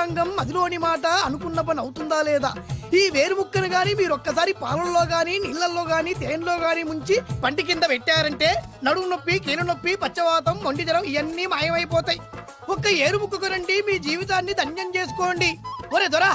పంచాంగం అదిలోని మాట అనుకున్న పని అవుతుందా లేదా? ఈ వేరు ముక్కను గాని మీరు ఒక్కసారి పాలల్లో గాని నీళ్లలో గాని తేనెలో గాని ముంచి పంటి కింద పెట్టారంటే నడుము నొప్పి, కీలు నొప్పి, పచ్చవాతం, మొండి జ్వరం ఇవన్నీ మాయమైపోతాయి. ఒక్క ఏరు ముక్కకు రండి, మీ జీవితాన్ని ధన్యం చేసుకోండి. ఒరే దొరా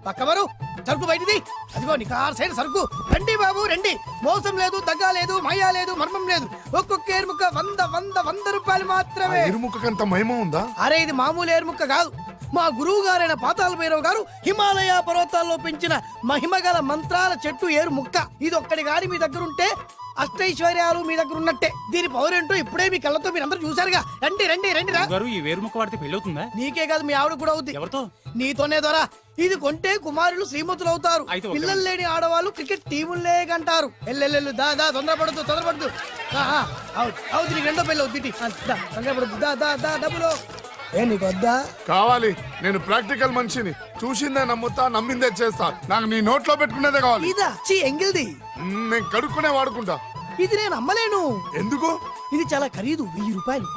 పక్కవరు, సరుకు బయటిది. అదిగో నికార్సైన సరుకు. రండి బాబు రండి, మోసం లేదు, దగ్గ లేదు, మాయా లేదు, మర్మం లేదు. ఒక్కొక్క ఏరుముక్క 100 రూపాయలు మాత్రమే. ఏరుముక్కకంత మహిమ ఉందా? అరే ఇది మామూలు ఏరుముక్క కాదు. మా గురువు గారైన పాతాళ భైరవ్ గారు హిమాలయ పర్వతాల్లో పెంచిన మహిమగల మంత్రాల చెట్టు ఏరు ముక్క. ఇది ఒక్కడి గాని మీ దగ్గర ఉంటే అష్టైశ్వర్యాలు మీ దగ్గర ఉన్నట్టే. దీని పవర్ ఏంటో ఇప్పుడే మీ కళ్ళతో మీరు అందరూ చూసారుగా. రండి రండి రండి రా. ఈ వేరు ముక్క వాడితే పెళ్లి అవుతుందా? నీకే కాదు, మీ ఆవిడ కూడా అవుతుంది. ఎవరితో? నీతోనే ద్వారా. ఇది కొంటే కుమారులు శ్రీమంతులు అవుతారు. పిల్లలు లేని ఆడవాళ్ళు క్రికెట్ టీములే కంటారు. ఎల్లెల్లు దా దా, తొందరపడద్దు. అవుతుంది, నీకు రెండో పెళ్ళి అవుతుంది. డబ్బులు ఏ నీకు వద్దా? కావాలి. నేను ప్రాక్టికల్ మనిషిని. చూసిందే నమ్ముతా, నమ్మిందే చేస్తా. నాకు నీ నోట్లో పెట్టుకునేదే కావాలి. ఇదా ఎంగిల్ది? నేను కడుక్కునే వాడుకుంటా. ఇది నేను అమ్మలేను. ఎందుకు? ఇది చాలా ఖరీదు, 1000 రూపాయలు.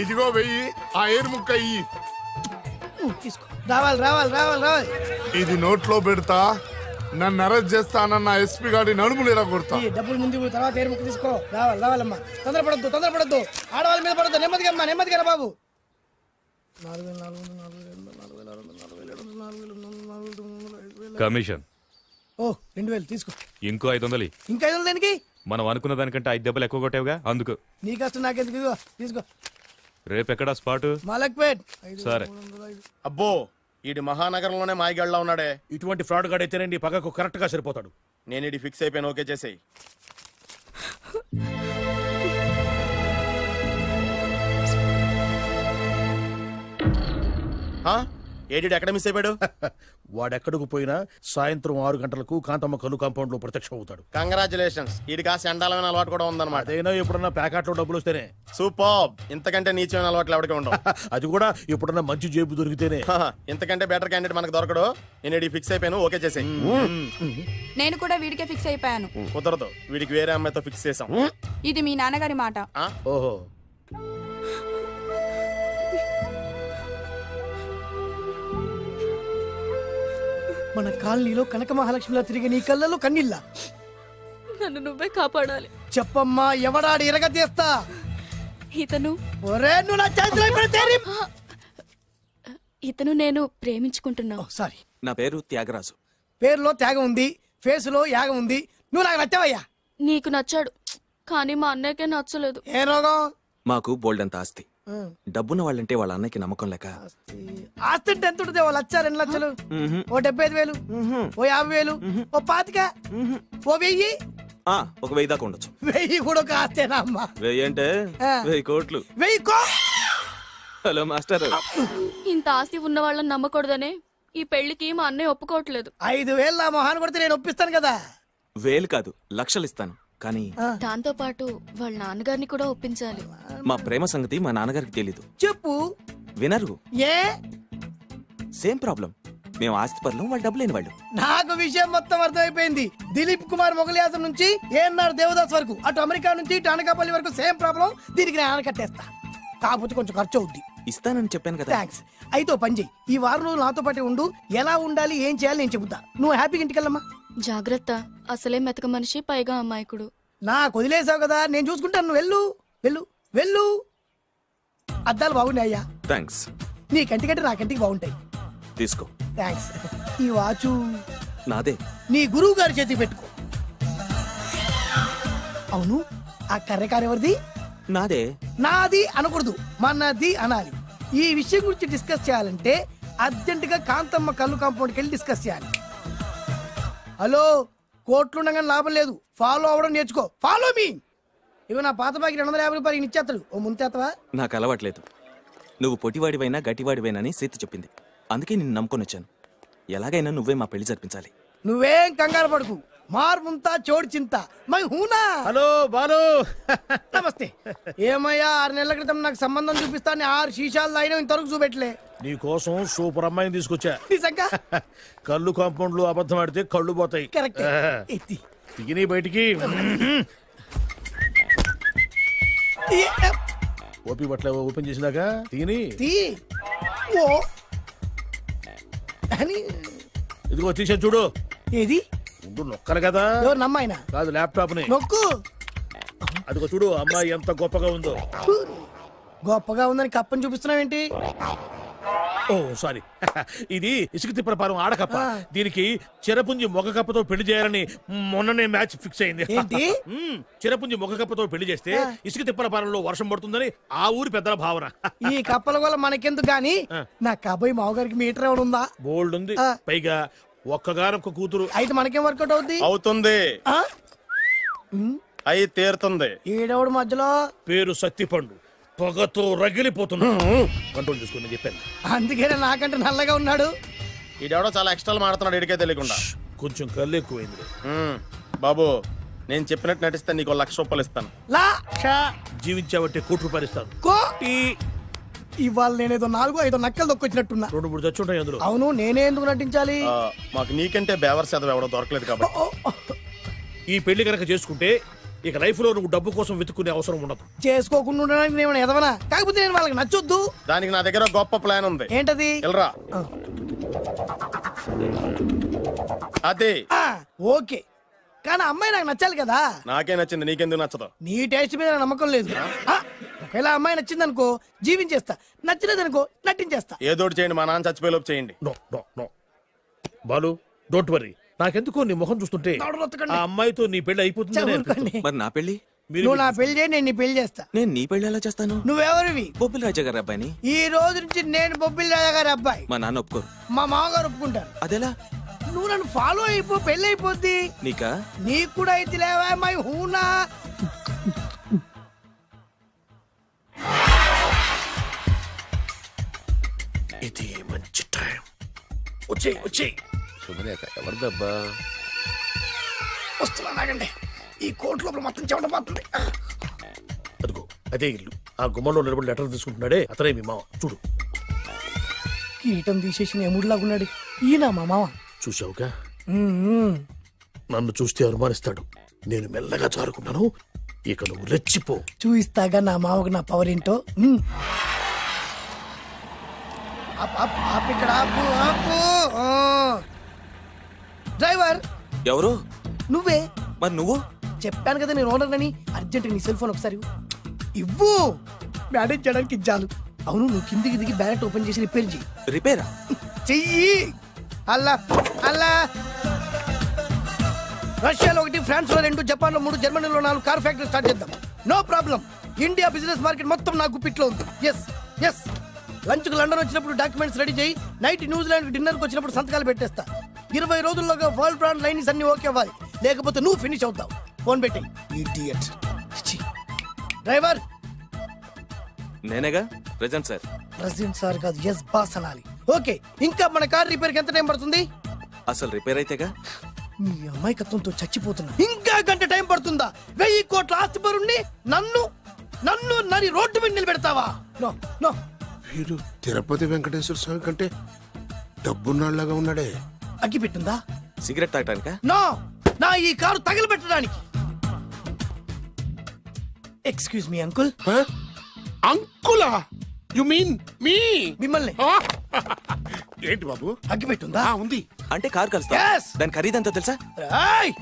ఇదిగో 1000. ఆ ఏరు ముక్క ఇయ్యి. తీసుకో. రావాలి. ఇది నోట్లో పెడతా, నన్ను అరెస్ట్ చేస్తానన్న ఎస్పీ గారి నడుములు ఇలా కొడతా. డబ్బులు ముందు తర్వాత ఏరు ముక్క తీసుకో. రావాలమ్మా. తొందరపడద్దు. ఆడవాళ్ళ మీద పడద్దు. నెమ్మదిగా బాబు. 4,400 కమిషన్. 2000 తీసుకో. ఇంకో 500. ఇంకా 500 దేనికి? మనం అనుకున్న దానికంటే 5 దెబ్బలు ఎక్కువ కొట్టావుగా, అందుకు. నీ కష్టం నాకెందుకు? తీసుకో. రేపెక్కడా స్పాట్? మలక్పేట్. సరే. అబ్బో, ఈడి మహానగరంలోనే మాయగాళ్ళ ఉన్నాడే. ఇటువంటి ఫ్రాడ్ గాడైతేనండి పగకు కరెక్ట్ గా సరిపోతాడు. నేను ఇది ఫిక్స్ అయిపోయాను. ఓకే చేసేయి. ఏడి ఎక్కడ మిస్ అయిపోయాడు? వాడెక్కడికి పోయినా సాయంత్రం 6 గంటలకు కాంతమ్మ కల్లు కాంపౌండ్ లో ప్రత్యక్షం అవుతాడు. కంగ్రాచులేషన్స్. ఇది కాస్త ఎండాలమైన అలవాటు కూడా ఉందన్నమాట. అదైనా ఎప్పుడన్నా ప్యాకెట్లో డబ్బులు వస్తేనే. సూపర్. ఇంతకంటే నీచమైన అలవాట్లు ఎవరికి ఉండవు. అది కూడా ఎప్పుడన్నా మంచి జేబు దొరికితేనే. ఇంతకంటే బెటర్ క్యాండిడేట్ మనకు దొరకడు. నేను ఇది ఫిక్స్ అయిపోయాను. ఓకే చేసేయి. నేను కూడా వీడికే ఫిక్స్ అయిపోయాను. కుదరదు, వీడికి వేరే అమ్మాయితో ఫిక్స్ చేసాం. ఇది మీ నాన్నగారి మాట. ఓహో. మన కాలనీలో కనక మహాలక్ష్మిలా తిరిగి నీ కళ్ళలో కన్నీళ్ళ. నన్ను నువ్వే కాపాడాలి. చెప్పమ్మా, ఎవడాడి ఎరగ తీస్తా? ఇతను. ఇతను నేను ప్రేమించుకుంటున్నా. సారీ. నా పేరు త్యాగరాజు. పేరులో త్యాగం ఉంది, ఫేసులో యాగం ఉంది. నువ్వు నాకు నచ్చావయ్యా. నీకు నచ్చాడు, కానీ మా అన్నయ్యకే నచ్చలేదు. ఏ రోగం? మాకు బోల్డంత ఆస్తి. డబ్బున్న వాళ్ళంటే వాళ్ళ అన్నయ్యకి నమ్మకం లేక. ఆస్తి అంటే ఎంత ఉంటుంది? 1,00,000, 2 లక్షలు, ఓ 75,000, ఓ 50,000, ఓ 25,000, ఓ 1000. ఒక 1000 దాకా ఉండొచ్చు. 1000 కూడా ఒక ఆస్తేనా అమ్మా? 1000 అంటే 1000 కోట్లు. 1000 హలో మాస్టర్. ఇంత ఆస్తి ఉన్న వాళ్ళని నమ్మకూడదనే ఈ పెళ్లికి మా అన్నయ్య ఒప్పుకోవట్లేదు. 5,000 నా మొహాన్ని కొడితే నేను ఒప్పిస్తాను కదా. 1000 కాదు, లక్షలు ఇస్తాను. కానీ దాంతో పాటు వాళ్ళ నాన్నగారిని కూడా ఒప్పించాలి. మా ప్రేమ సంగతి మా నాన్నగారికి తెలీదు. చెప్పు. వినరు. ఏ? Same problem. మేము ఆస్తి పరులు, వాళ్ళు డబ్బు లేని వాళ్ళు. నాకు విషయం మొత్తం అర్థమైపోయింది. దిలీప్ కుమార్ మొగలియాసం నుంచి ఏఎన్ఆర్ దేవదాస్ వరకు, అటు అమెరికా నుంచి ఇటు అనకాపల్లి వరకు సేమ్ ప్రాబ్లం. దీనికి నేను ఆనకట్టేస్తా. కాకపోతే కొంచెం ఖర్చు అవుద్ది. ఇస్తానని చెప్పాను కదా. థ్యాంక్స్. అయితే పని చెయ్యి, ఈ వారం రోజులు నాతో పాటు ఉండు. ఎలా ఉండాలి, ఏం చేయాలి నేను చెబుతా. నువ్వు హ్యాపీగా ఇంటికెళ్ళమ్మా. జాగ్రత్త. అసలే మెతక మనిషి, పైగా అమాయకుడు. నాకు వదిలేసావు కదా, నేను చూసుకుంటాను. నువ్వు వెళ్ళు వెళ్ళు వెళ్ళు. అద్దాలు బాగున్నాయ్యా. థ్యాంక్స్. నీ కంటికంటే నా కంటికి బాగుంటాయి. తీసుకో. థ్యాంక్స్. ఈ వాచు నాదే. నీ గురువు గారి చేతికి పెట్టుకో. అవును, ఆ కర్రెకారు ఎవరిది? నాదే. నాది అనకూడదు, మనది అనాలి. ఈ విషయం గురించి డిస్కస్ చేయాలంటే అర్జెంటుగా కాంతమ్మ కల్లు కాంపౌండ్కి వెళ్ళి డిస్కస్ చేయాలి. హలో, కోట్లుండగానే లాభం లేదు. ఫాలో అవ్వడం నేర్చుకో. Follow me. ఇవి నా పాత బాకి 250 రూపాయలు ఇచ్చేస్తాడు. ఓ ముంతేతవా? నాకు అలవాట్లేదు. నువ్వు పొట్టివాడివైనా గట్టివాడివైనాని సీత చెప్పింది. అందుకే నిన్ను నమ్ముకొని వచ్చాను. ఎలాగైనా నువ్వే మా పెళ్లి జరిపించాలి. నువ్వేం కంగారు పడుకు. మార్ ముంతా చోడు చింత మై హూనా. హలో బాలు. నమస్తే. ఏమయ్యా, 6 నెలల క్రితం నాకు సంబంధం చూపిస్తాను 6 శీషాలు తాగినా ఇంతవరకు చూపెట్టలే. నీ కోసం సూపర్ అమ్మాయిని తీసుకొచ్చా. నిజంగా? కళ్ళు కాంపౌండ్ లో అబద్ధం ఆడితే కళ్ళు పోతాయి. కరెక్ట్. తిగిని బయటికి. ఓపి బట్ల ఓపెన్ చేసినాక తిని. అని ఇదిగో తీసే చూడు. ఏది ముందు నొక్కరు కదా. ఎవరు నమ్మాయినా కాదు, ల్యాప్టాప్ ని నొక్కు. అదిగో చూడు, అమ్మాయి ఎంత గొప్పగా ఉందో. గొప్పగా ఉందని కప్పని చూపిస్తున్నావేంటి? ఓ సారీ, ఇది ఇసుక తిప్పల పారం ఆడకప్ప. దీనికి చిరపుంజి మొగ కప్పతో పెళ్లి చేయాలని మొన్ననే మ్యాచ్ ఫిక్స్ అయింది. ఏంటి? చిరపుంజి మొగ కప్పతో పెళ్లి చేస్తే ఇసుక తిప్పల పారంలో వర్షం పడుతుందని ఆ ఊరి పెద్దల భావన. ఈ కప్పల వల్ల మనకెందుకు గాని నా కాబోయే మావగారికి మీటర్ ఏమైనా ఉందా? బోల్డ్ ఉంది. పైగా ఒక్కగానొక్క కూతురు. అయితే మనకేం వర్కౌట్ అవుద్ది? అవుతుంది, ఆ? అయి తీరుతుంది. ఈడవుడు మధ్యలో పేరు సత్తిపండు, పొగతో రగిలిపోతున్నా. కంట్రోల్ చూసుకుని చెప్పాను. అందుకేనే నాకంటే నల్లగా ఉన్నాడు. ఈడెవడో చాలా ఎక్స్ట్రాలు మాడుతున్నాడు, ఇడికే తెలియకుండా. కొంచెం కళ్ళు ఎక్కువైంది. బాబు, నేను చెప్పినట్టు నటిస్తే నీకు 1,00,000 రూపాయలు ఇస్తాను. జీవించావంటే ₹1,00,000 ఇస్తాను. ఇవాళ నేనేదో 4-5 నక్కలు దొక్కొచ్చినట్టున్నా. 2-3 చచ్చుంటాయి అందులో. అవును, నేనే ఎందుకు నటించాలి? మాకు నీకంటే బేవర్ చదువు ఎవడో దొరకలేదు కాబట్టి. ఈ పెళ్లి కనుక చేసుకుంటే ఇక లైఫ్ లో నువ్వు డబ్బు కోసం వెతుక్కునే అవసరం ఉండదు. చేసుకోకుండా ఉండడానికి నేను ఎదవనా? కాకపోతే నేను వాళ్ళకి నచ్చొద్దు. దానికి నా దగ్గర గొప్ప ప్లాన్ ఉంది. ఏంటది? వెళ్ళరా. అదే. ఓకే, కానీ అమ్మాయి నాకు నచ్చాలి కదా. నాకే నచ్చింది, నీకెందుకు నచ్చదు? నీ టేస్ట్ మీద నాకు నమ్మకం లేదు. ఒకవేళ అమ్మాయి నచ్చింది అనుకో జీవించేస్తా, నచ్చలేదనుకో నటించేస్తా. ఏదోటి చేయండి, మా నాన్న చచ్చిపోయేలోపు చేయండి. No no no Balu, don't worry. నాకెందుకో నీ ముఖం చూస్తుంటే ఆ అమ్మాయితో నీ పెళ్లి అయిపోతుంది. మరి నా పెళ్లి? నువ్వు నా పెళ్లి చేయి, నేను నీ పెళ్లి చేస్తా. నేను నీ పెళ్లి ఎలా చేస్తాను? నువ్వెవరివి? బొబ్బిలి రాజా గారి అబ్బాయిని. ఈ రోజు నుంచి నేను బొబ్బిలి రాజా గారి అబ్బాయి. మా నాన్న ఒప్పుకోరు. మా మామగారు ఒప్పుకుంటారు. అదెలా? నువ్వు నన్ను ఫాలో అయిపో, పెళ్లి అయిపోద్ది. నీకా? నీకు కూడా అయితే లేవా మై హూనా. ఇది మంచి టైం. వచ్చేయ్ వచ్చేయ్. శుభలేఖ ఎవరిదబ్బా? వస్తున్నా నాగండి. ఈ కోట్ లోపల మొత్తం చెమట పడుతుంది. అదిగో అదే ఇల్లు. ఆ గుమ్మంలో నిలబడి లెటర్ తీసుకుంటున్నాడే అతనే మీ మామ. చూడు, కీటం తీసేసి ఎముడిలాగున్నాడు. ఈయన మా మామ. చూసావుగా, నన్ను చూస్తే అనుమానిస్తాడు. నేను మెల్లగా జారుకున్నాను. ఇక నువ్వు రెచ్చిపో. చూయిస్తాగా నా మామకు నా పవర్ ఏంటో. ఇక్కడ డ్రైవర్ ఎవరు? నువ్వే. మరి నువ్వు? చెప్పాను కదా నేను ఓనర్ అని. అర్జెంట్ నీ సెల్ ఫోన్ ఒకసారి ఇవ్వు. మేనేజ్ చేయడానికి ఇచ్చాను. అవును, నువ్వు కిందికి దిగి బ్యాలెట్ ఓపెన్ చేసి రిపేర్ చెయ్యి. రిపేరా? చెయ్యి. అల్లా అల్లా. రష్యాలో 1, ఫ్రాన్స్ లో 2, జపాన్ లో 3, జర్మనీలో 4 కార్ ఫ్యాక్టరీ స్టార్ట్ చేద్దాం. No problem. India business market మొత్తం నా గుప్పిట్లో ఉంది. Yes yes. లంచ్ కు లండన్ వచ్చినప్పుడు డాక్యుమెంట్స్ రెడీ చేయి. నైట్ న్యూజిలాండ్ డిన్నర్ కు వచ్చినప్పుడు సంతకాలు పెట్టేస్తా. 20 రోజుల్లోగా వరల్డ్ బ్రాండ్ లైన్స్ అన్ని ఓకే అవ్వాలి, లేకపోతే నువ్వు ఫినిష్ అవుతావు. ఫోన్ పెట్టి. ఇడియట్. డ్రైవర్. నేనేగా ప్రెజెంట్ సార్. ప్రెసిడెంట్ సార్ కాదు, ఎస్ బాస్ అనాలి. ఓకే, ఇంకా మన కార్ రిపేర్ కి ఎంత టైం పడుతుంది? అసలు రిపేర్ అయితేగా. నీ అమాయకత్వంతో చచ్చిపోతున్నా. ఇంకా గంట టైం పడుతుందా? 1000 కోట్ల ఆస్తి పరుణ్ణి నన్ను నన్ను నరి రోడ్డు మీద నిలబెడతావా? No no. వీడు తిరుపతి వెంకటేశ్వర స్వామి కంటే డబ్బున్నాళ్ళగా ఉన్నాడే. అగ్గి పెట్టుందా? సిగరెట్ తాగటానికా? నో, నా ఈ కారు తగలబెట్టడానికి. Excuse me uncle. అంకులా? You mean me? మిమ్మల్ని. ఏంటి బాబు? అగ్గి పెట్టుందా? ఉంది. అంటే కార్ కలుస్తా. Yes. దాని ఖరీదంతా తెలుసా? ఏయ్!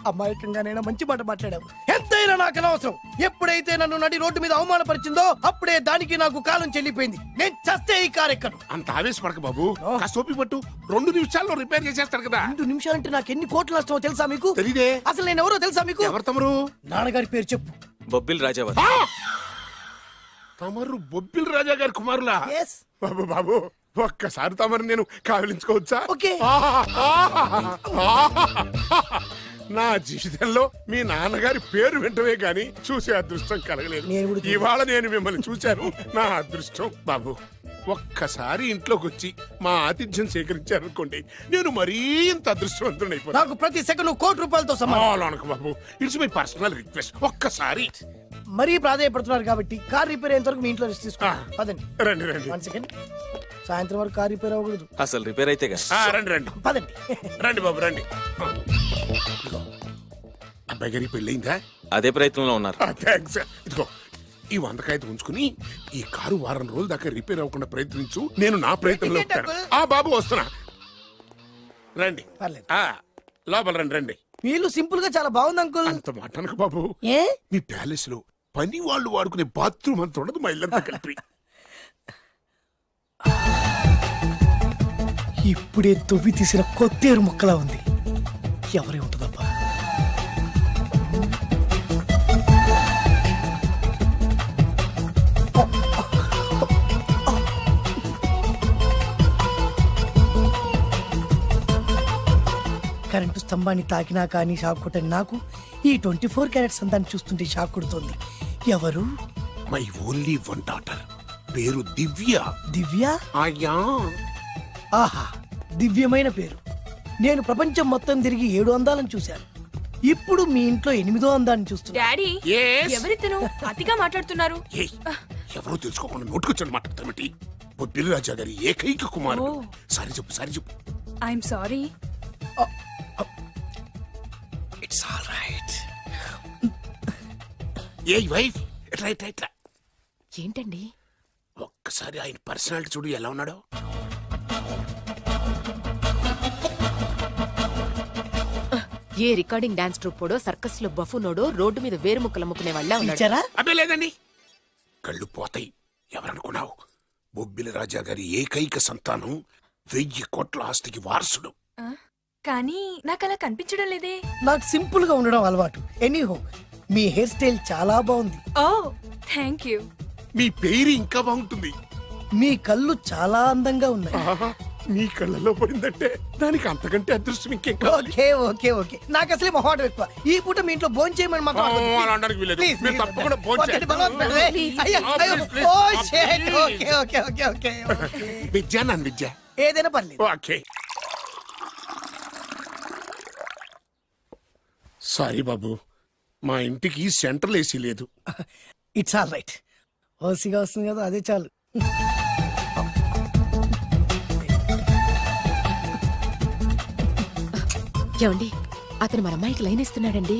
అమాయకంగానైనా మంచి మాట మాట్లాడావు. ఎంతైనా నాకు అనవసరం. ఎప్పుడైతే నన్ను నడి రోడ్డు మీద అవమానపరిచిందో అప్పుడే దానికి నాకు కాలం చెల్లిపోయింది. నేను చస్తే ఈ కారు ఎక్కను. అంత ఆవేశపడక బాబు, కాస్త ఓపిక పట్టు. 2 నిమిషాల్లో రిపేర్ చేసేస్తాడు కదా. 2 నిమిషాలంటే నాకు ఎన్ని కోట్లు నష్టమో తెలుసా మీకు? తెలీదే. అసలు నేను ఎవరో తెలుసా మీకు? ఎవరు తమరు? నాన్నగారి పేరు చెప్పు. బొబ్బిల్ రాజావారు. తమరు బొబ్బిల్ రాజా గారి కుమారులా? Yes. బాబు బాబు, ఒక్కసారి తమరు నేను కావలించుకోవచ్చా? ఓకే. నా జీవితంలో మీ నాన్నగారి పేరు వింటమే గాని చూసే అదృష్టం కలగలేదు. ఇవాళ నేను మిమ్మల్ని చూశాను, నా అదృష్టం. బాబు, ఒక్కసారి ఇంట్లోకి వచ్చి మా ఆతిథ్యం సేకరించారనుకోండి, నేను మరీ ఇంత అదృష్టవంతుడైపోతాను. నాకు ప్రతి సెకండ్ ₹1,00,00,000తో సమానం. బాబు, ఇట్స్ మై పర్సనల్ రిక్వెస్ట్. ఒక్కసారి. మరీ ప్రాధాయపడుతున్నారు కాబట్టి కార్ రిపేర్ అయ్యేంత వరకు మీ ఇంట్లో రెస్ట్ తీసుకోండి. పదండి. రండి రండి. 1 సెకండ్. సాయంత్రం వరకు కార్ రిపేర్ అవ్వకూడదు. అసలు రిపేర్ అయితేగా. రండి రండి. పదండి. రండి బాబు రండి. అబ్బాయి గారికి పెళ్ళయిందా? అదే ప్రయత్నంలో ఉన్నారు. థ్యాంక్స్. ఇదిగో ఈ 100 కాగితం ఉంచుకుని ఈ కారు 1 వారం రోజుల దాకా రిపేర్ అవ్వకుండా ప్రయత్నించు. నేను నా ప్రయత్నంలో ఉంటాను. బాబు వస్తున్నా. రండి పర్లేదు. లోపల రండి రండి. వీళ్ళు సింపుల్ గా చాలా బాగుంది అంకుల్. అంత మాట అనకు బాబు. ఏ మీ ప్యాలెస్ లో పని వాళ్ళు వాడుకునే బాత్రూమ్ అంత ఉండదు మా ఇల్లంతా కలిపి. ఇప్పుడే తొవ్వి తీసిన కొత్తేరు ముక్కలా ఉంది. ఎవరే ఉంటుందబ్బా? కరెంటు స్తంభాన్ని తాకినా కానీ షాక్ కొట్టని నాకు ఈ 24 క్యారెట్స్ అందాన్ని చూస్తుంటే షాక్ కొడుతోంది. ఎవరు? మై ఓన్లీ వన్ డాటర్, పేరు దివ్య. దివ్య? అయ్యా, ఆహా, దివ్యమైన పేరు. నేను ప్రపంచం మొత్తం తిరిగి 7 అందాలను చూశాను. ఇప్పుడు మీ ఇంట్లో 8వ అందాన్ని చూస్తున్నా. Daddy Yes? ఎవరితను అతిగా మాట్లాడుతున్నారు? ఏయ్, ఎవరో తెలుసుకోకుండా నోటుకొచ్చాడు మాట్లాడతామటి. బొబ్బిలి రాజా గారి ఏకైక కుమారుడు. సారీ చెప్పు, సారీ చెప్పు. I'm sorry. It's all right. A wife, ఇట్లా ఇట్లా ఇట్లా. ఏంటండి? ఒక్కసారి ఆయన పర్సనాలిటీ చూడు ఎలా ఉన్నాడో. ఏ రికార్డింగ్ డాన్స్ ట్రూపోడో సర్కస్ లో బఫునోడో రోడ్డు మీద వేరు ముక్కలు అమ్ముకునే వాళ్ళ ఉన్నాడు. అబ్బే లేదండి, కళ్ళు పోతాయి. ఎవరనుకున్నావు? బొబ్బిలి రాజా గారి ఏకైక సంతానం, 1000 కోట్ల ఆస్తికి వారసుడు. కానీ నాకు అలా కనిపించడం లేదే. నాకు సింపుల్ గా ఉండడం అలవాటు. ఎనీహో, మీ హెయిర్ స్టైల్ చాలా బాగుంది. ఓ థ్యాంక్ యూ. మీ పేరు ఇంకా బాగుంటుంది. మీ కళ్ళు చాలా అందంగా ఉన్నాయి. ఆహా, మీ కళ్ళలో పడిందంటే దానికి అంతకంటే అదృష్టం ఇంకేం కావాలి? ఓకే ఓకే ఓకే, నాకు అసలే మొహాటం ఎక్కువ. ఈ పూట మీ ఇంట్లో భోజనం చేయమని మాకు అలా అనడానికి వీలేదు. మీరు తప్పకుండా భోజనం చేయండి. విద్య నన్ను విద్య ఏదైనా పర్లేదు. ఓకే. సారీ బాబు, మా ఇంటికి సెంట్రల్ ఏసీ లేదు. It's all right. ఓసిగా వస్తుంది కదా, అదే చాలు. ఏమండి, అతను మన అమ్మాయికి లైన్ ఇస్తున్నాడండి.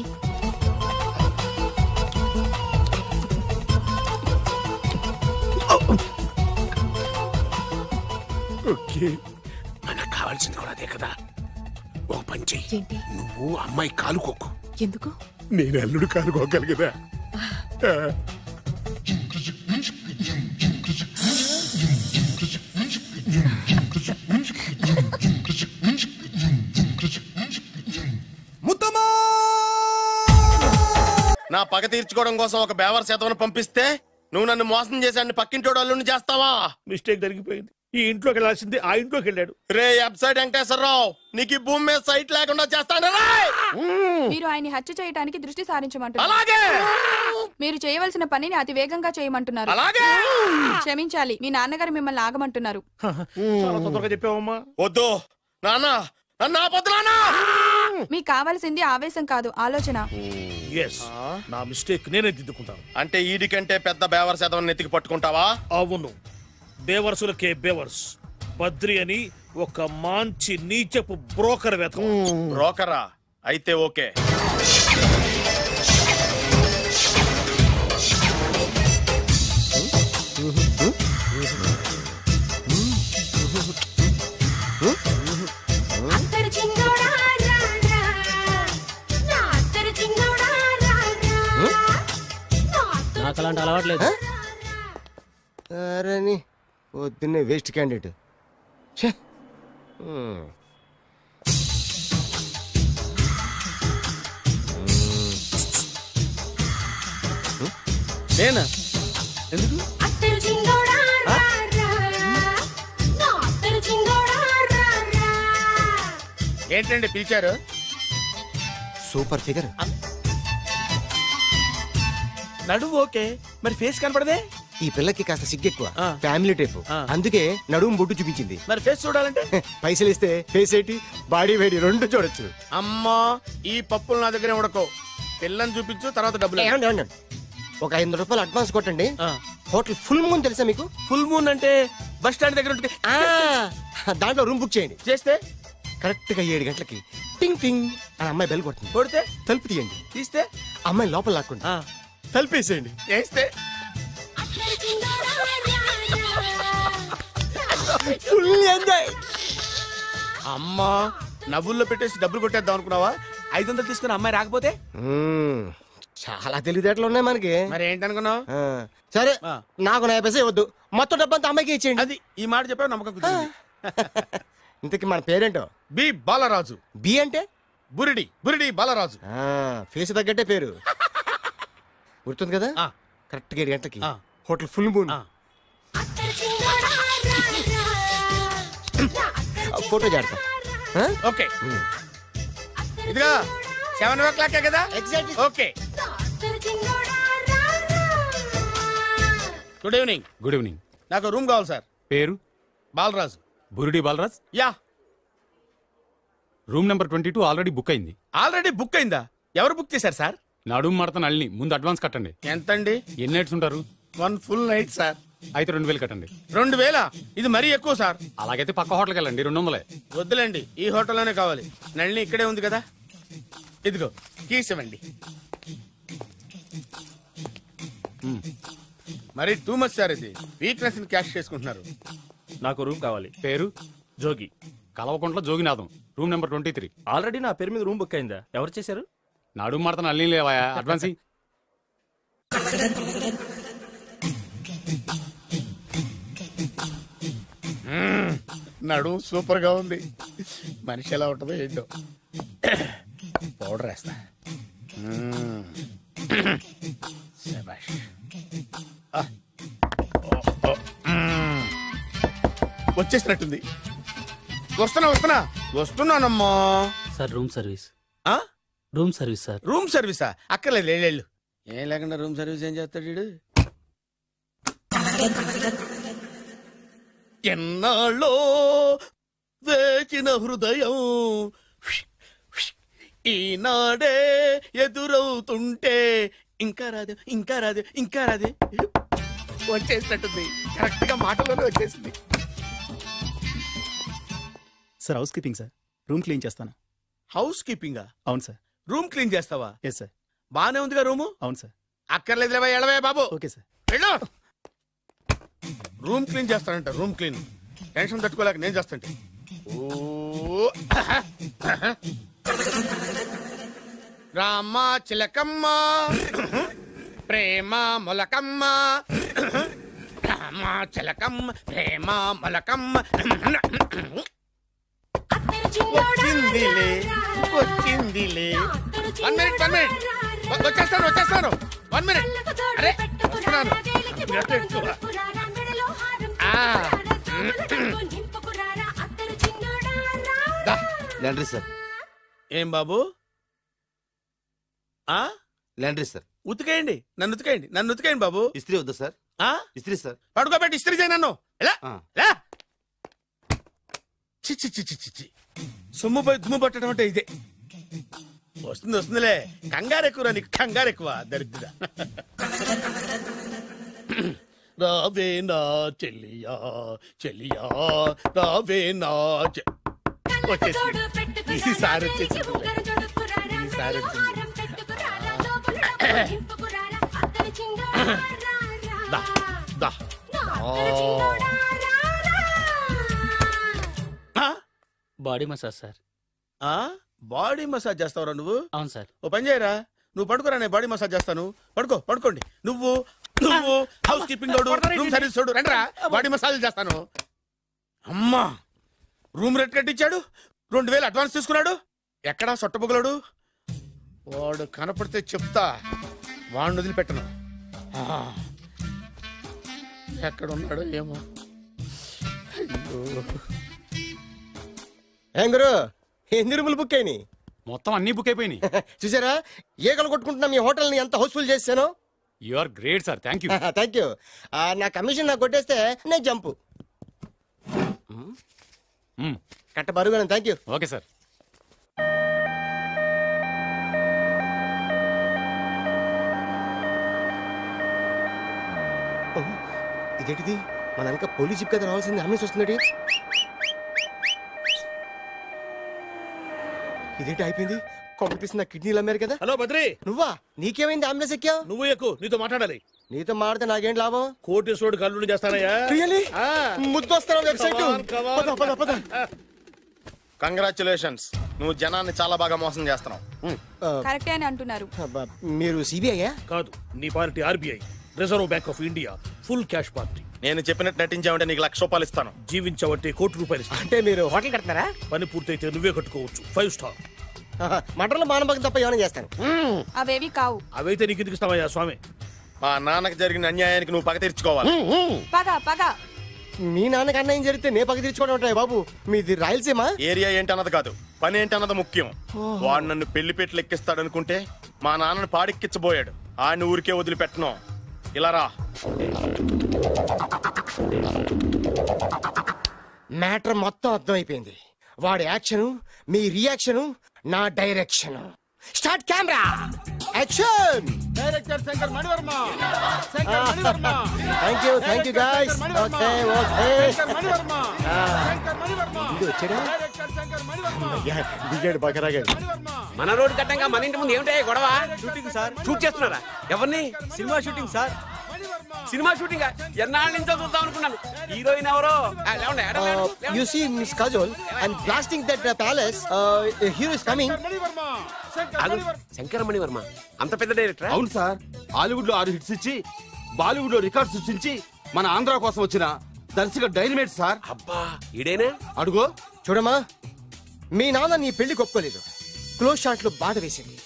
ఓకే, మనకు కావాల్సింది కూడా అదే కదా. ఓ పని చెయ్యి, నువ్వు అమ్మాయి కాలుకోకు. ఎందుకు? నేను అల్లుడు కాలుకోగలి కదా. నా పగ తీర్చుకోవడం కోసం ఒక బేవర్ శాతం పంపిస్తే నువ్వు నన్ను మోసం చేశాన్ని పక్కింటోడు అల్లుని చేస్తావా? మిస్టేక్ జరిగిపోయింది. ఈ ఇంట్లోకి వెళ్ళాల్సింది ఆ ఇంట్లోకి వెళ్ళాడు. రే వెబ్సైట్ వెంకటేశ్వరరావు, నీకు ఈ భూమి మీద సైట్ లేకుండా చేస్తాను. మీరు ఆయన్ని హత్య చేయడానికి దృష్టి సారించమంటున్నారు. అలాగే. మీరు చేయవలసిన పనిని అతి వేగంగా చేయమంటున్నారు. అలాగే. క్షమించాలి, మీ నాన్నగారు మిమ్మల్ని ఆగమంటున్నారు. చాలా తొందరగా చెప్పావమ్మా. వద్దు నాన్న, నన్ను ఆపొద్దు నాన్న. మీకు కావాల్సింది ఆవేశం కాదు, ఆలోచన. నా మిస్టేక్ నేనే దిద్దుకుంటాను. అంటే ఈడి కంటే పెద్ద బేవర్ శాతం నెత్తికి పట్టుకుంటావా? అవును, బేవర్సులకే బేవర్స్. బద్రి అని ఒక మంచి నీచపు బ్రోకర్ వేతం. బ్రోకరా? అయితే ఓకే. నాకు అలాంటి అలవాట్లేదు. అరే పొద్దున్నే వేస్ట్ క్యాండిడేట్. నేనా? ఎందుకు? ఏంటండి పిలిచారు? Super figure. నడువు ఓకే, మరి ఫేస్ కనపడదే. ఈ పిల్లకి కాస్త సిగ్గెక్కువ, ఫ్యామిలీ టైప్. అందుకే నడుము బొట్టు చూపించింది. మరి ఫేస్ చూడాలంటే పైసలు ఇస్తే ఫేస్ ఏంటి, బాడీ వేడి రెండు చూడొచ్చు. అమ్మా, ఈ పప్పులు నా దగ్గర ఉడకో. పిల్లని చూపించు, తర్వాత డబ్బులు. ఒక 500 రూపాయలు అడ్వాన్స్ కొట్టండి. హోటల్ ఫుల్ మూన్ తెలుసా మీకు? ఫుల్ మూన్ అంటే బస్ స్టాండ్ దగ్గర ఉంటుంది. దాంట్లో రూమ్ బుక్ చేయండి. చేస్తే కరెక్ట్ గా 7 గంటలకి టింగ్ టింగ్ అని అమ్మాయి బెల్ కొడుతుంది. కొడితే తలుపు తీయండి. తీస్తే అమ్మాయి లోపల లాక్కుంది. తలుపేసేయండి. చేస్తే ఫుల్ ఎంజాయ్. అమ్మా, నవ్వుల్లో పెట్టేసి డబ్బులు కొట్టేద్దాం అనుకున్నావా? 500 తీసుకుని అమ్మాయి రాకపోతే చాలా తెలివితేటలు ఉన్నాయి మనకి. మరి ఏంటనుకున్నావు? సరే నాకు 50 పైసలు ఇవ్వద్దు, మొత్తం డబ్బంతా అమ్మాయికి ఇచ్చేయండి. అది ఈ మాట చెప్పావు, నమ్మకం కుదిరింది. ఇంతకీ మన పేరేంటో? బి బాలరాజు. బి అంటే బురిడి, బురిడి బాలరాజు. ఫేస్ తగ్గట్టే పేరు. గుర్తుంది కదా? కరెక్ట్గా 7 గంటలకి హోటల్ ఫుల్ మూన్. ఫోటో చేడతా. ఓకే, ఇదిగా 7 కదా? Exactly. Okay. Good evening. Good evening. నాకు రూమ్ కావాలి సార్. పేరు? Balaraju. Burudi Balaraj. Yeah. Room number 22 already book అయింది. ఆల్రెడీ బుక్ అయిందా? ఎవరు బుక్ చేశారు సార్? నడుము మడత నల్లిని. ముందు అడ్వాన్స్ కట్టండి. ఎంతండి? ఎన్ని నైట్స్ ఉంటారు? 1 ఫుల్ నైట్ సార్. అయితే 2000 కట్టండి. 2000? ఇది మరీ ఎక్కువ సార్. అలాగైతే పక్క హోటల్కి వెళ్ళండి, 200. వద్దులేండి, ఈ హోటల్లోనే కావాలి. నళిని ఇక్కడే ఉంది కదా, ఇదిగో కీస్ ఇవ్వండి. మరి టూ మచ్ సార్, ఇది వీక్నెస్ క్యాష్ చేసుకుంటున్నారు. నాకు రూమ్ కావాలి. పేరు? Jogi. Kalavakuntla Joginatham. Room number 23. Already నా పేరు మీద రూమ్ బుక్ అయిందా? ఎవరు చేశారు? నడుము మడత నల్లిని లేవా? అడ్వాన్స్ నడు సూపర్ గా ఉంది. మనిషి ఎలా ఉంటుందో ఏంటో. పౌడర్ వేస్తా. వచ్చేసినట్టుంది. వస్తున్నానమ్మా. Sir room service. Room service sir. రూమ్ సర్వీసా? అక్కర్లేదు, లేళ్ళు. ఏం లేకుండా రూమ్ సర్వీస్ ఏం చేస్తాడు వీడు? ఎన్నాళ్ళో వేచిన హృదయం ఈనాడే ఎదురవుతుంటే ఇంకా రాదు, ఇంకా రాదు, ఇంకా రాదు. వచ్చేసినట్టుంది. కరెక్ట్ గా మాటలోనే వచ్చేసింది. Sir housekeeping sir. Room clean చేస్తాను. హౌస్ కీపింగా? అవును సార్. రూమ్ క్లీన్ చేస్తావా? Yes sir. బానే ఉందిగా రూము? అవును సార్. అక్కర్లేదులేవా, ఎడవే బాబు. Okay sir. వెళ్ళు. రూమ్ క్లీన్ చేస్తానంట. రూమ్ క్లీన్ టెన్షన్ తట్టుకోలేక నేను చేస్తాంటే. రామ చిలకమ్మ ప్రేమ మొలకమ్మ, రామ చిలకమ్మ ప్రేమ మొలకమ్మ. వచ్చిందిలే వచ్చిందిలే. 1 మినిట్, 1 మినిట్. వచ్చేస్తాను. 1 మినిట్. అరే వస్తున్నాను. Laundry sir. ఏం బాబు? Laundry sir. ఉతికేయండి, నన్ను ఉతికేయండి బాబు. ఇస్త్రీ వద్దా సార్? ఇస్త్రీ సార్. పడుకోబెట్టి ఇస్త్రీ చేయి నన్ను. ఎలా చిచ్చి సొమ్ము పోయి దుమ్ము పట్టడం అంటే ఇదే. వస్తుందిలే. కంగారు ఎక్కువ, నీకు కంగారు ఎక్కువ. దరిద్ర. రావే నా చెల్లియా చెల్లియా, రావే నా వచ్చేసి ఈసారి వచ్చేసి ఈసారి వచ్చింది. Body massage sir. Body massage చేస్తావురా నువ్వు? అవును సార్. ఓ పని చేయరా, నువ్వు పడుకోరా, నేను బాడీ మసాజ్ చేస్తాను. పడుకోండి. నువ్వు హౌస్ కీపింగ్ తోడు, రూమ్ సర్వీస్ తోడు, రండిరా, బాడీ మసాజ్ చేస్తాను. అమ్మా, రూమ్ రేట్ కట్టించాడు, 2000 అడ్వాన్స్ తీసుకున్నాడు. ఎక్కడా సొట్టబుగలాడు? వాడు కనపడితే చెప్తా, వాడిని వదిలిపెట్టను. ఎక్కడ ఉన్నాడో ఏమో. ఏం గురు, ఎన్ని రూములు బుక్ అయినాయి? మొత్తం అన్ని బుక్ అయిపోయినాయి. చూసారా ఈగలు కొట్టుకుంటున్నా మీ హోటల్ ని ఎంత హౌస్ఫుల్ చేశాను. You are great sir. Thank you. Thank you. నా కమిషన్ నాకు కొట్టేస్తే నేను జంపు కట్ట బరుగా. Thank you. Okay sir. ఇదేంటిది, మన వెనక పోలీస్ జిప్ కదా రావాల్సింది, అంబులెన్స్ వస్తుంది. ఇదేంటి అయిపోయింది? కొంపటిస్తున్న కిడ్నీలు అమ్మారు కదా. హలో బద్రి, నువ్వా? నీకేమైంది? అంబులెన్స్ ఎక్కావు? నువ్వు ఎక్కువ, నీతో మాట్లాడాలి. నీతో మాడితే నాకేం లాభం? కోటేశ్వరుడు కల్లుడు చేస్తానయ్యా. ముద్దు వస్తాను వెబ్సైట్. కంగ్రాచులేషన్స్, నువ్వు జనాన్ని చాలా బాగా మోసం చేస్తున్నావు. కరెక్టే అని అంటున్నారు. మీరు సిబిఐయా? కాదు, నీ party RBI, reserve bank of India, full cash party. నేను చెప్పినట్టు నటించావంటే నీకు ₹1,00,000 ఇస్తాను. జీవించావంటే ₹1,00,00,000 ఇస్తాను. అంటే మీరు హోటల్ కడతారా? పని పూర్తయితే నువ్వే కట్టుకోవచ్చు, 5 స్టార్. మటన్లో మానభంగం తప్ప ఏమైనా చేస్తాను. అవేవి కావు. అవైతే నీకు ఎందుకు ఇస్తావయ్యా స్వామి? మా నాన్నకి జరిగిన అన్యాయానికి నువ్వు పగ తీర్చుకోవాలి. పగ పగ. మీ నాన్నకి అన్యాయం జరిగితే నే పగ తీర్చుకోవడం ఉంటాయి బాబు. మీది రాయలసీమ. ఏరియా ఏంటన్నది కాదు, పని ఏంటన్నది ముఖ్యం. వాడు నన్ను పెళ్లి పెట్లు ఎక్కిస్తాడనుకుంటే మా నాన్నను పాడెక్కించబోయాడు. ఆడిని ఊరికే వదిలిపెట్టను. ఇలా రా. మ్యాటర్ మొత్తం అర్థమైపోయింది. వాడి యాక్షన్, మీ రియాక్షన్, నా direction. Start camera, action. Director Shankar Mani Varma. Thank you guys. Okay దిగాడు బకరాగాడు. మన రోడ్డు కట్టంగా మన ఇంటి ముందు ఏమిటాయి గొడవ? Shooting sir. షూట్ చేస్తున్నారా? ఎవరిని? Cinema shooting sir. Cinema shooting ఎన్నాళ్ళ నుంచో చూద్దాం అనుకున్నాను. హీరోయిన్ ఎవరో? You see Miss Kajol, I'm blasting that palace. Hero is coming. Shankara Mani Varma అంత పెద్ద డైరెక్టర్? అవును సార్. హాలీవుడ్ లో 6 హిట్స్ ఇచ్చి బాలీవుడ్ లో రికార్డ్ సృష్టించి మన ఆంధ్ర కోసం వచ్చిన దర్శక డైనమేట్ సార్. అబ్బా ఈడేనా? అడుగో. చూడమ్మా, మీ నాన్న నీ పెళ్లి ఒప్పుకోలేదు. క్లోజ్ షాట్ లో బాధ వేసింది,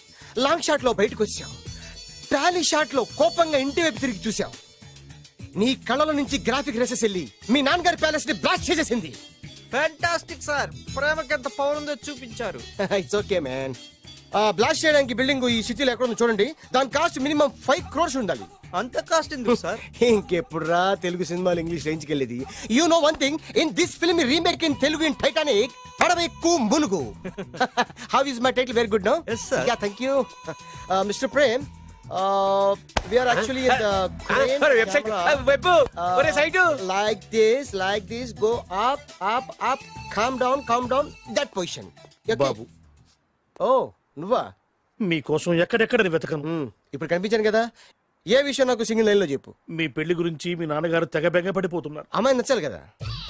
లాంగ్ షాట్ లో బయటకు వచ్చావు, ట్రాలీ షాట్ లో కోపంగా ఇంటి వైపు తిరిగి చూసావు. నీ కళ్ళల నుంచి గ్రాఫిక్ రెసెస్ వెళ్ళి మీ నాన్నగారి ప్యాలెస్ ని బ్లాస్ట్ చేసేసింది. Fantastic sir. ప్రేమకి ఎంత పవర్ ఉందో చూపించారు. It's okay man. బ్లాస్ట్ చేయడానికి బిల్డింగ్ ఈ సిటీలో ఎక్కడ ఉందో చూడండి. దాని కాస్ట్ మినిమం 5 crores ఉండాలి. అంత కాస్ట్ ఎందుకు సార్? ఇంకెప్పుడు రా తెలుగు సినిమాలు ఇంగ్లీష్ రేంజ్కి వెళ్ళేది. You know one thing, in this film remake in Telugu in Titanic, పడవెక్కు మునుగు. How is my title? Very good no. Yes sir. Yeah, thank you. Mr. Prem, we are actually in the crane website. like this, go up, calm down, that position. Okay? Babu, Oh, నువ్వా? మీకోసం ఎక్కడెక్కడ వెతకను. ఇప్పుడు కనిపించాను కదా. ఏ విషయం నాకు single line లో చెప్పు. మీ పెళ్లి గురించి మీ నాన్నగారు తెగ బెగ పడిపోతున్నారు. అమ్మాయి నచ్చాలి కదా.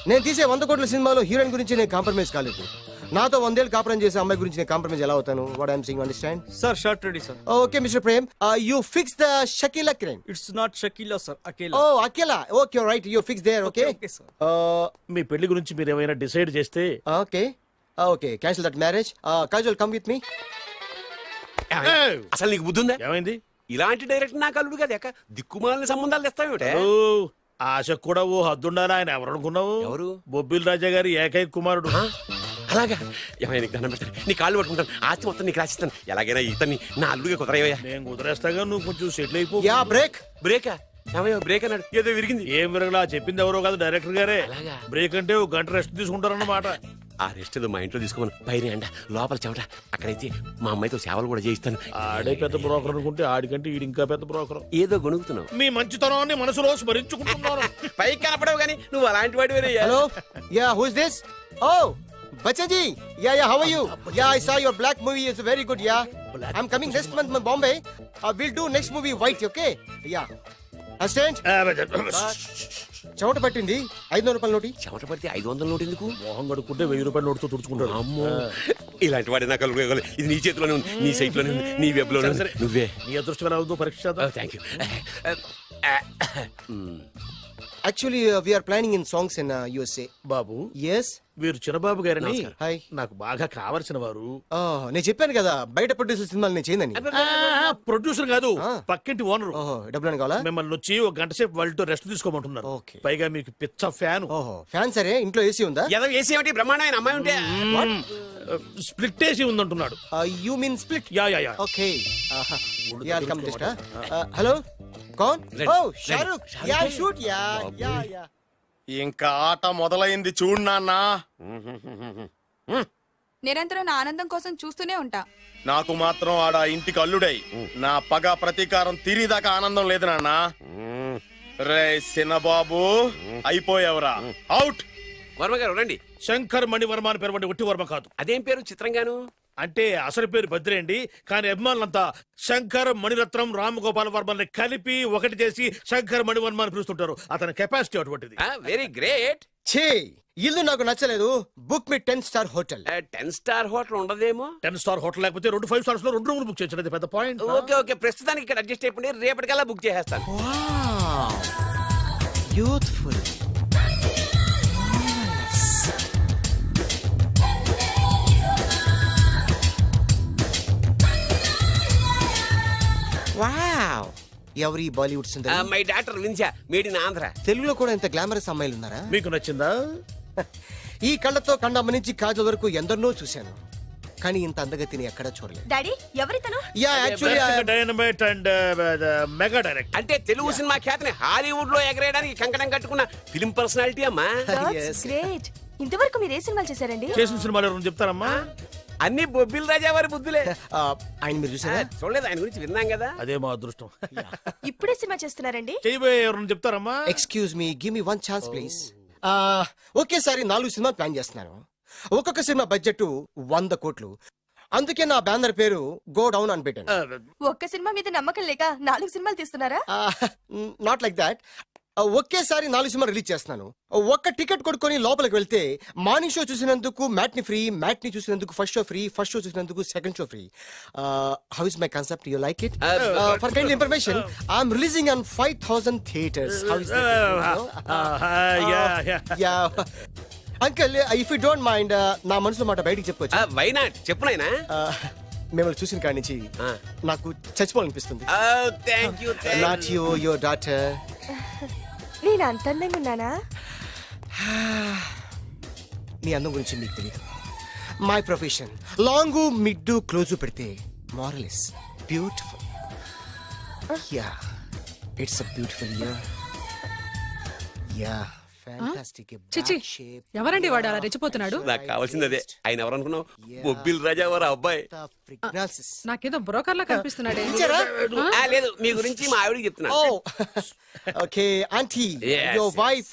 నేను తీసే 100 కోట్ల సినిమాలో హీరోయిన్ గురించి నేను కాంప్రమైజ్ కాలేదు. నాతో 100 ఏళ్ళు కాపురం చేసే అమ్మాయి గురించి నేను కాంప్రమైజ్ ఎలా అవుతాను? What I'm saying, understand? Sir shot ready sir. Okay mister Prem, you fix the Shakeela crime. It's not Shakeela sir, Akela. Oh Akela. Okay right, you fix there. Okay మీ పెళ్లి గురించి మీరు ఏమైనా డిసైడ్ చేస్తే. Okay cancel that marriage. Kajal come with me. అసలు నీకు బుద్ధి ఉందా? ఏమైంది? ఇలాంటి డైరెక్టర్ నాకు అల్లుడు కదా, దిక్కుమాలని సంబంధాలు తెస్తావేమిటే? ఆశకు కూడా ఓ హద్దుండాలి. ఆయన ఎవరు అనుకున్నావు? ఎవరు? బొబ్బిల్ రాజా గారి ఏకైక కుమారుడు. అలాగా? ఏమైనా నీకు దండం పెడతాను, నీ కాళ్ళు పట్టుకుంటాను, ఆస్తి మొత్తం నీకు రాసిస్తాను. ఎలాగైనా ఇతన్ని నా అల్లుడిగా కుదరయ్యా. నేను కుదిరేస్తాగా, నువ్వు కొంచెం సెటిల్ అయిపో. బ్రేకా? బ్రేక్ అన్నాడు, ఏదో విరిగింది. ఏం విరగలా? చెప్పింది ఎవరో కాదు, డైరెక్టర్ గారే. బ్రేక్ అంటే ఒక గంట రెస్ట్ తీసుకుంటారన్నమాట. ఆ రెస్ట్ ఏదో మా ఇంట్లో తీసుకోమని. పైన అంట, లోపల చెమట. అక్కడైతే మా అమ్మాయితో సేవలు కూడా చేయిస్తాను. ఆడే పెద్ద బ్రోకర్ అనుకుంటే ఆడికంటే ఈడు ఇంకా పెద్ద బ్రోకర్. ఏదో గొనుగుతున్నావు. మీ మంచితనాన్ని మనసులో స్మరించుకుంటున్నాను. పైకి కనపడవు కానీ నువ్వు అలాంటి వాడి వేరే. Hello, yeah who is this? Oh Bachchaji, yeah how are you? Yeah I saw your black movie is very good. Yeah I am coming next month in Bombay. We'll do next movie white, okay? Yeah. Assistant, చెమట పట్టింది. 500 రూపాయల నోటి. చెమట పడితే 500 note ఎందుకు? మోహం కడుక్కుంటే 1000 రూపాయల నోటుతో తుడుచుకుంటాడు. అమ్మో, ఇలాంటి వాడి నాకు ఇది నీ చేతిలోనే ఉంది, నీ సైట్ లోనే ఉంది, నీ వెబ్ లోనే ఉంది. నువ్వే నీ అదృష్టం ఎలా ఉందో పరీక్ష. Thank you. Actually, we are planning in songs in USA. Babu, yes, వీరు చిన్నబాబు గారని హాయ్, నాకు బాగా కావలసిన వారు. నేను చెప్పాను కదా బయట ప్రొడ్యూసర్ సినిమాలు నేను చేయనని. ప్రొడ్యూసర్ కాదు, పక్కింటి ఓనర్. డబ్బులు కావాలా? మిమ్మల్ని వచ్చి ఒక గంట సేపు వాళ్ళతో రెస్ట్ తీసుకోమంటున్నారు. పైగా మీకు పిచ్చ ఫ్యాన్. ఫ్యాన్ సరే, ఇంట్లో ఏసీ ఉందా? ఏసీ ఏమిటి, బ్రహ్మాండమైన అమ్మాయి ఉంటే స్ప్లిట్ ఏసీ ఉందంటున్నాడు. You mean split? Yeah. Okay, yeah come just. Hello, కౌన్? Oh Shahrukh. Yeah shoot. Yeah. ఇంకా ఆట మొదలైంది చూడు నాన్న. నిరంతరం నా ఆనందం కోసం చూస్తూనే ఉంటా. నాకు మాత్రం ఆడ ఇంటికి అల్లుడై నా పగ ప్రతీకారం తీరిదాకా ఆనందం లేదు నాన్న. రే సినబాబు, అయిపోయావురా, అవుట్. వర్మ గారు రండి. శంకర్ మణివర్మ అని పేరు, ఒట్టి వర్మ కాదు. అదేం పేరు చిత్రంగాను? అంటే అసలు పేరు బద్రే అండి, కానీ అభిమానులంతా శంకర్ మణిరత్నం రామగోపాల వర్మని కలిపి ఒకటి చేసి శంకర్ మణివర్మ అని పిలుస్తుంటారు. అతని కెపాసిటీ అటువంటిది. Very great. ఛీ ఇల్లు నాకు నచ్చలేదు. బుక్ మీ 10 స్టార్ హోటల్. 10 స్టార్ హోటల్ ఉండదేమో. 10 స్టార్ హోటల్ లేకపోతే 2 5 స్టార్స్ లో 2 రూములు బుక్ చేయొచ్చు. పెద్ద పాయింట్. ఓకే ఓకే, ప్రస్తుతానికి ఇక్కడ అడ్జస్ట్ అయిపోయి రేపటికల్లా బుక్ చేసేస్తాను. బ్యూటిఫుల్. వావ్, ఎవరి బాలీవుడ్ సుందరి? మై డాక్టర్ విన్సా, మేడ్ ఇన్ ఆంధ్ర. తెలుగులో కూడా ఇంత గ్లామరస్ అమ్మాయిలు ఉన్నారా? మీకు నచ్చిందా? ఈ కళ్ళతో కండమ్మ నుంచి కాజల్ వరకు ఎందరినో చూశాను, కానీ ఇంత అందగతిని ఎక్కడా చూడలేదు. డాడీ ఎవరితను? Yeah actually dynamite and mega direct. అంటే తెలుగు సినిమా ఖ్యాతిని హాలీవుడ్ లో ఎగరేయడానికి కంకణం కట్టుకున్న ఫిల్మ్ పర్సనాలిటీ అమ్మా. గ్రేట్. ఇంతవరకు మీరు ఏ సినిమాలు చేశారండి? చేసిన సినిమాలు ఎవరు చెప్తారమ్మా? అన్ని బొబ్బిల్ రాజా వారి బుద్ధులే. ఆయన మీరు చూసారా? చూడలేదు, ఆయన గురించి విన్నాం కదా. అదే మా అదృష్టం. ఇప్పుడే సినిమా చేస్తున్నారండి? చేయబోయే ఎవరు చెప్తారమ్మా? Excuse me, give me 1 chance please. ఒకేసారి 4 సినిమాలు ప్లాన్ చేస్తున్నాను. ఒక్కొక్క సినిమా బడ్జెట్ 100 కోట్లు. అందుకే నా బ్యానర్ పేరు గో డౌన్ అని పెట్టాను. ఒక్క సినిమా మీద నమ్మకం లేక 4 సినిమాలు తీస్తున్నారా? Not like that. ఒకేసారి 4 సినిమా రిలీజ్ చేస్తున్నాను. ఒక్క టికెట్ కొనుక్కొని లోపలికి వెళ్తే మార్నింగ్ షో చూసినందుకు మ్యాట్ని ఫ్రీ, మ్యాట్ని చూసినందుకు first show free, first show చూసినందుకు second show free. How is my concept? You like it? For kind information, I'm releasing on 5000 theatres. How is that? Uncle, if you don't mind, నా మనసులో మాట బయటికి చెప్పుకోవచ్చు? Why not, చెప్పు నాయనా. మిమ్మల్ని చూసిన కాడి నుంచి నాకు చచ్చిపోవాలనిపిస్తుంది. Not you, your daughter. నేను అంత అందంగా ఉన్నానా? నీ అందం గురించి మీకు తెలియదు. My profession long mid close పెడితే moral is beautiful. Yeah, it's a beautiful year. Yeah, fantastic. చిచి, ఎవరండి వాడు అలా రెచ్చిపోతున్నాడు? నాకు కావాల్సింది అదే. ఆయన ఎవరనుకున్నావు? బొబ్బిల్ రాజా వారు అబ్బాయి. నాకేదో బ్రోకర్ లా కనిపిస్తున్నాడే. లేదు, మీ గురించి మా ఆవిడికి చెప్తున్నా. Okay aunty, your wife.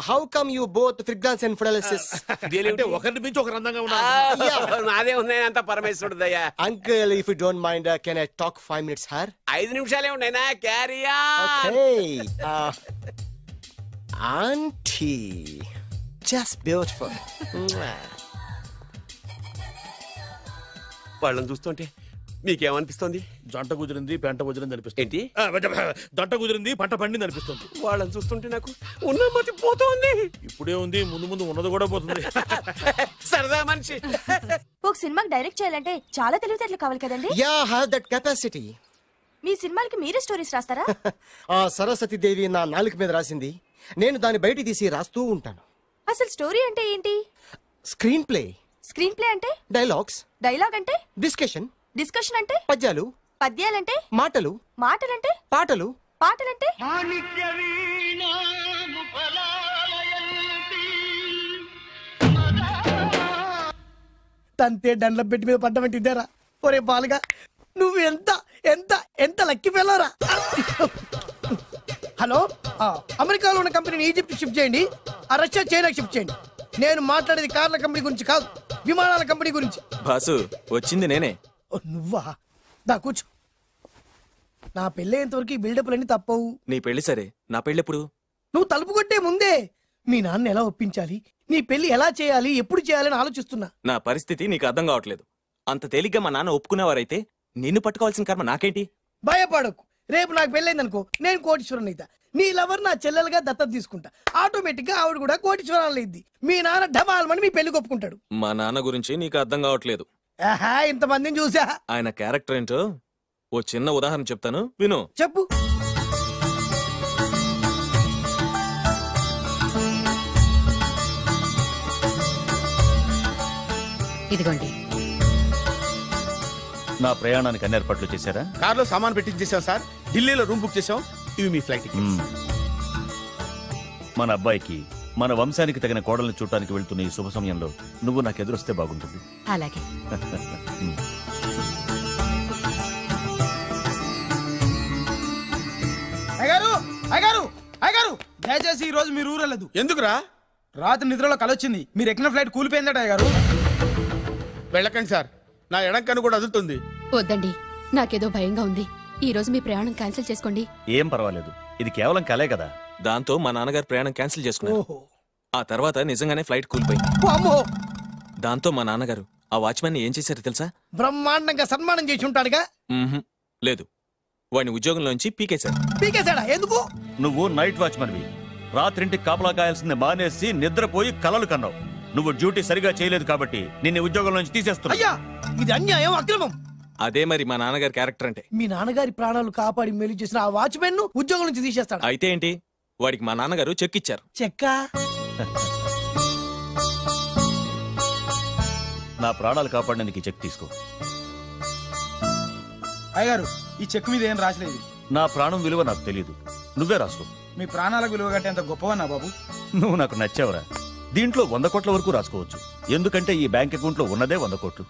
How come you both fragrance and fidelities? అంటే ఒకరిని మించి ఒకరు అందంగా ఉన్నారు. నాదే ఉంది అంత పరమేశ్వరుడు దయ్యా. Uncle, if you don't mind, can I talk 5 minutes sir? 5 నిమిషాలే ఉన్నాయినా, carry on. Okay aunty, just beautiful. వాళ్ళని చూస్తుంటే మీకేమనిపిస్తుంది? జంట కుదిరింది, పెంట కుదిరింది అనిపిస్తుంది. ఏంటి? జంట కుదిరింది, పంట పండింది అనిపిస్తుంది. వాళ్ళని చూస్తుంటే నాకు ఉన్న మతి పోతుంది. ఇప్పుడే ఉంది, ముందు ముందు ఉన్నది కూడా పోతుంది. సరదా మనిషి. ఒక సినిమాకి డైరెక్ట్ చేయాలంటే చాలా తెలివితేటలు కావాలి కదండి? Yeah, have that capacity. మీ సినిమాలకి మీరే స్టోరీస్ రాస్తారా? ఆ సరస్వతి దేవి నా నాలుక మీద రాసింది, నేను దాన్ని బయట తీసి రాస్తూ ఉంటాను. అసలు స్టోరీ అంటే ఏంటి? Screen play. స్క్రీన్ ప్లే అంటే? డైలాగ్స్. డైలాగ్ అంటే? డిస్కషన్. డిస్కషన్ అంటే? పద్యాలు. పద్యాలంటే? మాటలు. మాటలంటే? పాటలు. పాటలంటే? తంతే దండ్ల పెట్టి మీద పడ్డమంటే ఇద్దరా? ఒరే బాలుగా, నువ్వు ఎంత ఎంత ఎంత లక్కీ ఫెలోరా. హలో, అమెరికాలో ఉన్న కంపెనీని ఈజిప్ట్ షిఫ్ట్ చేయండి, రష్యా చైనాకి షిఫ్ట్ చేయండి. నేను మాట్లాడేది కార్ల కంపెనీ గురించి కాదు, విమానాల కంపెనీ గురించి. బాసు, వచ్చింది నేనే. నువ్వా? దా కూర్చో. నా పెళ్ళేంతవరకు ఈ బిల్డప్లన్నీ తప్పవు. నీ పెళ్లి సరే, నా పెళ్ళెప్పుడు? నువ్వు తలుపు కొట్టే ముందే మీ నాన్న ఎలా ఒప్పించాలి, నీ పెళ్లి ఎలా చేయాలి, ఎప్పుడు చేయాలని ఆలోచిస్తున్నా. నా పరిస్థితి నీకు అర్థం కావట్లేదు. అంత తేలిగ్గా మా నాన్న ఒప్పుకునేవారైతే నిన్ను పట్టుకోవాల్సిన కర్మ నాకేంటి? భయపడకు, రేపు నాకు పెళ్ళైందనుకో, నేను కోటీశ్వరుని అయితా. నీ లవర్ నా చెల్లెలుగా దత్తత తీసుకుంటా. ఆటోమేటిక్ గా ఆవిడ కూడా కోటీశ్వరాలు అయింది. మీ నాన్న ఢమాల్మని మీ పెళ్లి ఒప్పుకుంటాడు. మా నాన్న గురించి నీకు అర్థం కావట్లేదు. ఆహా, ఇంతమందిని చూసా. ఆయన క్యారెక్టర్ ఏంటో ఓ చిన్న ఉదాహరణ చెప్తాను, విను. చెప్పు. ఇదిగోండి. నా ప్రయాణానికి అన్ని ఏర్పాట్లు చేశారా? కార్లో సామాన్ పెట్టించేసాం సార్, ఢిల్లీలో రూమ్ బుక్ చేసాం. ఇవి మీ ఫ్లైట్ టికెట్స్. మన అబ్బాయికి మన వంశానికి తగిన కోడల్ని చూడటానికి వెళ్తున్న ఈ శుభ సమయంలో నువ్వు నాకు ఎదురొస్తే బాగుంటుంది. అలాగే. అయ్యగారు, అయ్యగారు, అయ్యగారు, దయచేసి ఈ రోజు మీరు ఊరెళ్ళదు. ఎందుకురా? రాత్రి నిద్రలో కలొచ్చింది, మీరు ఎక్కిన ఫ్లైట్ కూలిపోయిందట. అయ్యగారు వెళ్ళకండి సార్, నా ఎడంకన్ను కూడా అదులుతుంది. వద్దండి, నాకేదో భయంగా ఉంది. ఈ రోజు మీ ప్రయాణం క్యాన్సిల్ చేసుకోండి. ఏం పర్వాలేదు, ఇది కేవలం కలే కదా. దాంతో మా నాన్నగారు ప్రయాణం క్యాన్సిల్ చేసుకున్నారు. ఆ తర్వాత నిజంగానే ఫ్లైట్ కూలిపోయింది. అమ్మో! దాంతో మా నాన్నగారు ఆ వాచ్మెన్ ఏం చేశారో తెలుసా? బ్రహ్మాండంగా సన్మానం చేసి ఉంటాడుగా. లేదు, వాడిని ఉద్యోగంలోంచి పీకేశారు. పీకేశాడా? ఎందుకు? నువ్వు నైట్ వాచ్మన్వి. రాత్రింటికి కాపలా కాయాల్సింది మానేసి నిద్రపోయి కలలు కన్నావు. నువ్వు డ్యూటీ సరిగా చేయలేదు కాబట్టి నిన్ను ఉద్యోగంలోంచి తీసేస్తున్నా. అయ్యా, ఇది అన్యాయం, అక్రమం. అదే మరి మా నాన్నగారి క్యారెక్టర్ అంటే. మీ నాన్నగారి ప్రాణాలు కాపాడి మేలు చేసిన ఆ వాచ్మెన్ ను ఉద్యోగం నుంచి తీసేస్తాడు. అయితే ఏంటి, వాడికి మా నాన్నగారు చెక్ ఇచ్చారు. చెక్కా? నా ప్రాణాలు కాపాడడానికి చెక్ తీసుకో. అయ్యగారు, ఈ చెక్ మీద ఏం రాసలేదు. నా ప్రాణం విలువ నాకు తెలియదు, నువ్వే రాసుకో. మీ ప్రాణాలకు విలువ కంటే అంత గొప్పవన్నా బాబు? నువ్వు నాకు నచ్చావురా. దీంట్లో 100 కోట్ల వరకు రాసుకోవచ్చు, ఎందుకంటే ఈ బ్యాంక్ అకౌంట్ లో ఉన్నదే 100 కోట్లు.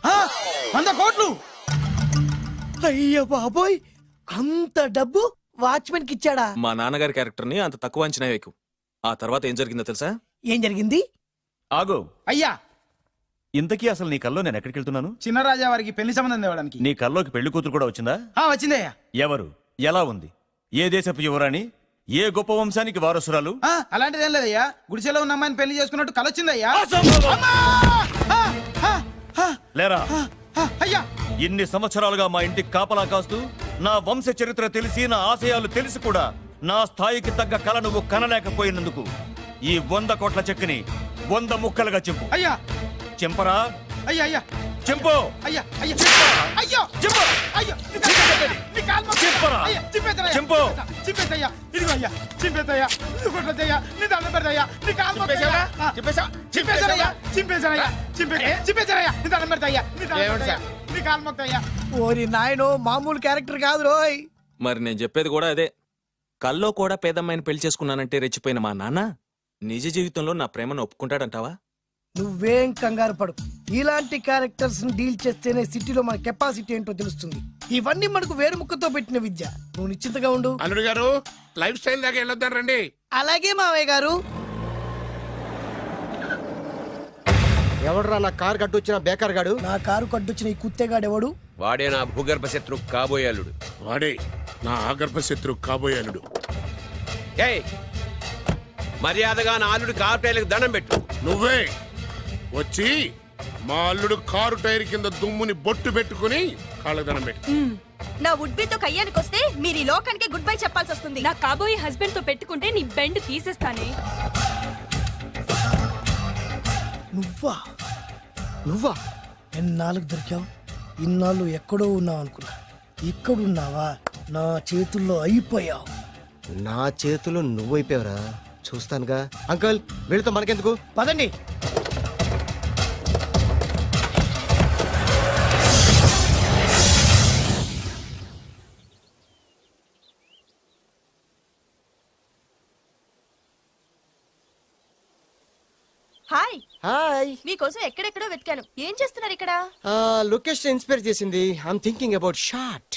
100 కోట్లు? అయ్యో బాబోయ్, అంత డబ్బు వాచ్మెన్ కి ఇచ్చాడా? మా నాన్నగారి క్యారెక్టర్ ని అంత తక్కువ అంచనా వేయకు. ఆ తర్వాత ఏం జరిగిందో తెలుసా? ఏం జరిగింది? ఆగో అయ్యా, ఇంతకీ అసలు నీ కల్లో నేను ఎక్కడికి వెళ్తున్నాను? చిన్నరాజా వారికి పెళ్లి సంబంధం తేవడానికి. నీ కల్లోకి పెళ్లి కూతురు కూడా వచ్చిందా? వచ్చిందయ్యా. ఎవరు? ఎలా ఉంది? ఏ దేశపు యువరాణి? ఏ గొప్ప వంశానికి వారసురాలు? అలాంటిదేం లేదయ్యా. గుడిసెలో ఉన్న అమ్మాయిని పెళ్లి చేసుకున్నట్టు కలొచ్చిందయ్యా. లేరా? అయ్యా, ఇన్ని సంవత్సరాలుగా మా ఇంటికి కాపలా కాస్తూ నా వంశ చరిత్ర తెలిసి నా ఆశయాలు తెలిసి కూడా నా స్థాయికి తగ్గ కళ నువ్వు కనలేకపోయినందుకు ఈ 100 కోట్ల చెక్కుని 100 ముక్కలుగా చింపు. అయ్యా, చింపరా? అయ్యా అయ్యా, చింపు. అయ్యా అయ్యా, అయ్యో చింపు. అయ్యో, చింపరా? చింపు. చింపేదయ్యా, ఇదిగో అయ్యా, చింపేదయ్యా, కొట్టదయ్యా, నీ దండం పెడదయ్యా, నీ కాలు మొక్కుదయ్యా. చింపేదయ్యా, చింపేదయ్యా, చింపేదయ్యా, నీ దండం పెడదయ్యా, నీ కాలు మొక్కుదయ్యా. ఓరి నాయనో, మామూలు క్యారెక్టర్ కాదు రోయ్. మరి నేను చెప్పేది కూడా అదే. కల్లో కూడా పేదమ్మాయిని పెళ్లి చేసుకున్నానంటే రెచ్చిపోయిన మా నాన్న నిజ జీవితంలో నా ప్రేమను ఒప్పుకుంటాడంటావా? నువ్వేం కంగారు పడు. ఇలాంటి క్యారెక్టర్స్ ని డీల్ చేస్తేనే సిటీలో మన కెపాసిటీ ఏంటో తెలుస్తుంది. ఇవన్నీ మనకు వేరు ముక్కతో పెట్టిన విద్య. నువ్వు నిశ్చింతగా ఉండు. అల్లుడు గారు, లైఫ్ స్టైల్ దాకా వెళ్ళొద్దాం రండి. అలాగే మావయ్య గారు. ఎవడరా నా కారు కట్టొచ్చిన బేకార్ గాడు? నా కారు కట్టొచ్చిన ఈ కుత్తేగాడు ఎవడు? వాడే నా భూగర్భ శత్రు కాబోయే అల్లుడు. వాడే నా ఆగర్భ శత్రు కాబోయే అల్లుడు. ఏయ్, మర్యాదగా నా అల్లుడు కారు టైర్లకు దండం పెట్టు. నువ్వే వచ్చి మా అల్లుడు కారు టైర్ కింద దుమ్ముని బొట్టు పెట్టుకుని కాళ్ళకు దండం పెట్టు. నా వుడ్బీతో కయ్యానికి వస్తే మీరు ఈ లోకానికి గుడ్ బై చెప్పాల్సి వస్తుంది. నా కాబోయే హస్బెండ్ తో పెట్టుకుంటే నీ బెండ్ తీసేస్తానే. నువ్వా ఎన్నాళ్ళకు దొరికావు? ఇన్నాళ్ళు ఎక్కడో ఉన్నావు అనుకున్నా. ఇక్కడున్నావా? నా చేతుల్లో అయిపోయావు. నా చేతుల్లో నువ్వైపోయావురా. చూస్తానుగా. అంకుల్, వీళ్ళతో మనకెందుకు? పదండి. హాయ్. హాయ్. మీకోసం ఎక్కడెక్కడో వెతికాను. ఏం చేస్తున్నారు ఇక్కడ? లొకేషన్ ఇన్స్పైర్ చేసింది. I'm thinking about short.